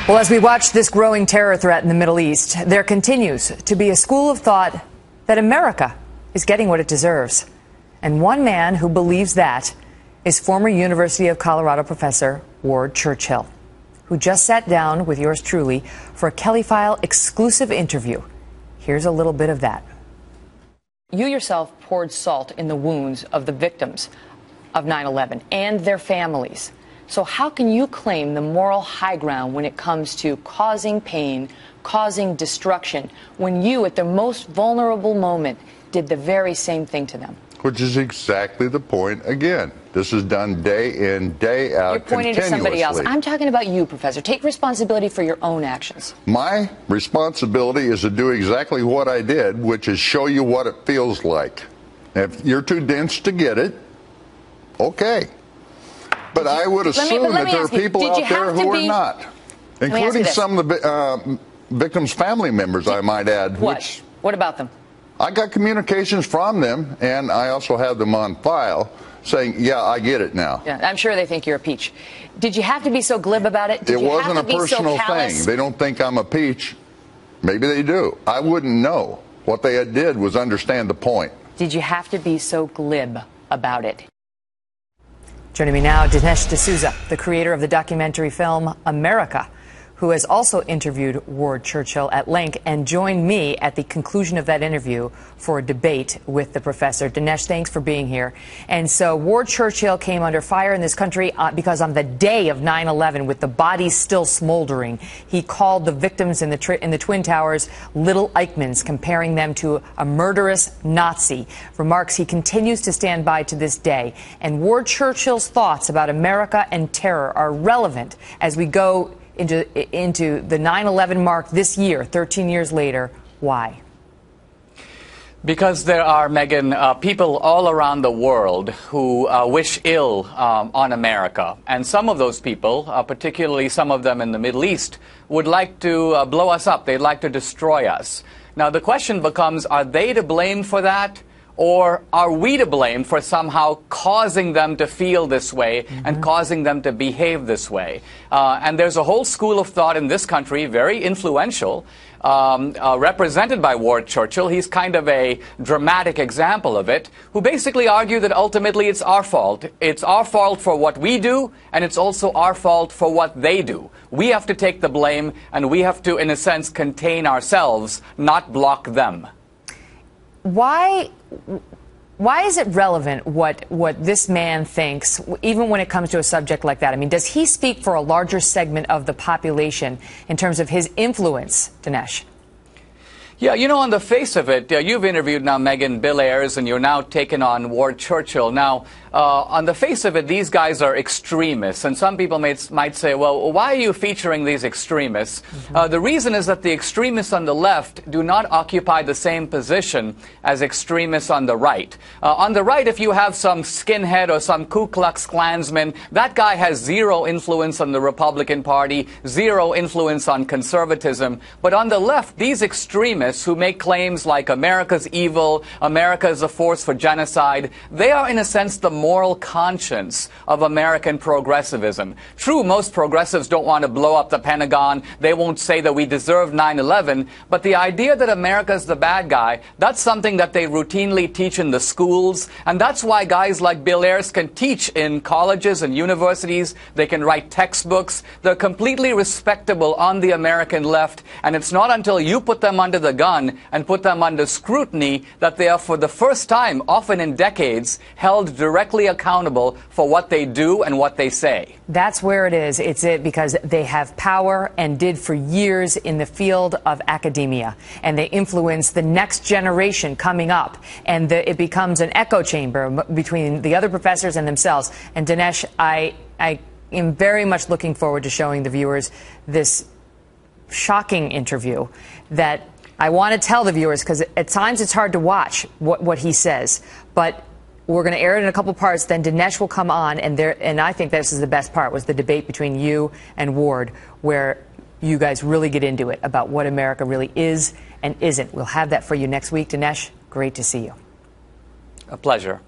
Well, as we watch this growing terror threat in the Middle East, there continues to be a school of thought that America is getting what it deserves. And one man who believes that is former University of Colorado professor Ward Churchill, who just sat down with yours truly for a Kelly File exclusive interview. Here's a little bit of that. You yourself poured salt in the wounds of the victims of 9/11 and their families. So how can you claim the moral high ground when it comes to causing pain, causing destruction, when you, at the most vulnerable moment, did the very same thing to them? Which is exactly the point again. This is done day in, day out, You're pointing to somebody else. continuously. I'm talking about you, Professor. Take responsibility for your own actions. My responsibility is to do exactly what I did, which is show you what it feels like. If you're too dense to get it, okay. But I would assume that there are people out there who are not, including some of the victims' family members, I might add. What? What about them? I got communications from them, and I also have them on file, saying, yeah, I get it now. Yeah, I'm sure they think you're a peach. Did you have to be so glib about it? It wasn't a personal thing. They don't think I'm a peach. Maybe they do. I wouldn't know. What they did was understand the point. Did you have to be so glib about it? Joining me now, Dinesh D'Souza, the creator of the documentary film America, who has also interviewed Ward Churchill at length and joined me at the conclusion of that interview for a debate with the professor. Dinesh, thanks for being here. And so Ward Churchill came under fire in this country because on the day of 9/11, with the bodies still smoldering, he called the victims in the Twin Towers little Eichmanns, comparing them to a murderous Nazi, remarks he continues to stand by to this day. And Ward Churchill's thoughts about America and terror are relevant as we go into the 9/11 mark this year, 13 years later. Why? Because there are, Megan, people all around the world who wish ill on America. And some of those people, particularly some of them in the Middle East, would like to blow us up. They'd like to destroy us. Now, the question becomes, are they to blame for that? Or are we to blame for somehow causing them to feel this way and causing them to behave this way? And there's a whole school of thought in this country, very influential, represented by Ward Churchill. He's kind of a dramatic example of it, who basically argue that ultimately it's our fault. It's our fault for what we do, and it's also our fault for what they do. We have to take the blame, and we have to, in a sense, contain ourselves, not block them. Why is it relevant what this man thinks, even when it comes to a subject like that? I mean, does he speak for a larger segment of the population in terms of his influence, Dinesh? Yeah, you know, on the face of it, you've interviewed now Megan, Bill Ayers, and you're now taking on Ward Churchill. Now, on the face of it, these guys are extremists, and some people might say, well, why are you featuring these extremists? The reason is that the extremists on the left do not occupy the same position as extremists on the right. On the right, if you have some skinhead or some Ku Klux Klansman, that guy has zero influence on the Republican Party, zero influence on conservatism. But on the left, these extremists who make claims like America's evil, America is a force for genocide, they are in a sense the moral conscience of American progressivism. True, most progressives don't want to blow up the Pentagon. They won't say that we deserve 9/11. But the idea that America is the bad guy, that's something that they routinely teach in the schools. And that's why guys like Bill Ayers can teach in colleges and universities. They can write textbooks. They're completely respectable on the American left. And it's not until you put them under the gun and put them under scrutiny that they are, for the first time, often in decades, held directly accountable for what they do and what they say. That's where it is. It's because they have power and did for years in the field of academia, and they influence the next generation coming up, and it becomes an echo chamber between the other professors and themselves. And Dinesh, I am very much looking forward to showing the viewers this shocking interview that I want to tell the viewers, because at times it's hard to watch what he says, but we're going to air it in a couple parts. Then Dinesh will come on, and I think this is the best part, was the debate between you and Ward, where you guys really get into it about what America really is and isn't. We'll have that for you next week. Dinesh, great to see you. A pleasure.